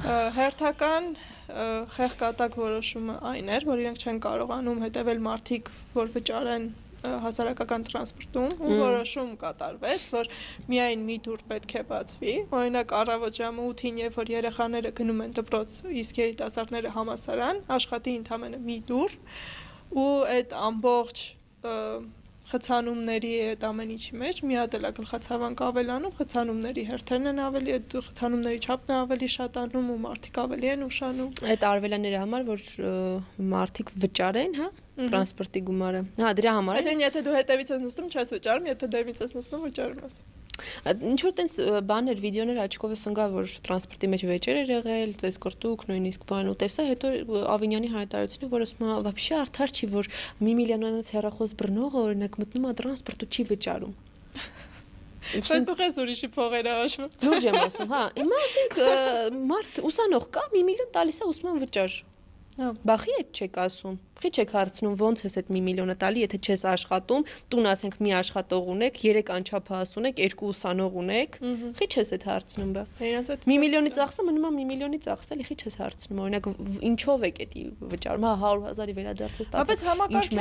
Հերթական խեղկատակ որոշումը այն էր, որ իրենք չեն կարողանում հետևել մարդիկ, որ վճարեն հասարակական տրանսպորտում ու որոշում կատարվեց, որ միայն մի դուռ պետք է բացվի, օրինակ առավոտ ժամը 8-ին, երբ որ երեխաները գնում են դպրոց, իսկ երիտասարդները համալսարան, աշխատի ընդամենը մի դուռ ու այդ ամբողջ խցանումների այդ ամեն ինչի մեջ մի հատ էլ գլխացավանք ավելանում, խցանումների հերթերն են ավելի, այդ խցանումների չափն է ավելի շատանում ու մարդիկ ավելի են ուշանում։ Այդ արվելանների համար, որ մարդիկ վճարեն, հա, տրանսպորտի գումարը։ Հա, դրա համար։ Այսինքն, եթե դու հետևից ես նստում, չես վճարում, եթե դեպից ես նստում, վճարում ես։ Ինչ որ տենց բաներ, վիդեոներ աչքով ես ընկա, որ տրանսպորտի մեջ վեճեր էր եղել, ծես կրտուկ, նույնիսկ բան ու տեսա, հետո Ավինյանի հայտարարությունը, որ ասում է, вообще արդար չի, որ 1 միլիոնանոց հեռախոս բռնողը օրինակ մտնում է տրանսպորտ ու չի վճարում։ Բայց դու ես ուրիշի փողերը հաշվում։ Լուրջ եմ ասում, հա։ Հիմա ասենք մարդ ուսանող կա, 1 միլիոն տալիս է ուսման վճար։ Բախի այդ չեք ասում։ Խի չեք հարցնում ոնց ես այդ 1 միլիոնը տալի, եթե չես աշխատում, տուն ասենք մի աշխատող ունեք, 3 անչափահաս ունեք, 2 ուսանող ունեք, խի չես այդ հարցնում բա։ 1 միլիոնի ծախսը մնում է 1 միլիոնի ծախս, էլի խի չես հարցնում, օրինակ ինչով եք էդի վճարում, հա 100,000-ի վերադարձ ես տալիս։ Բայց համակարգ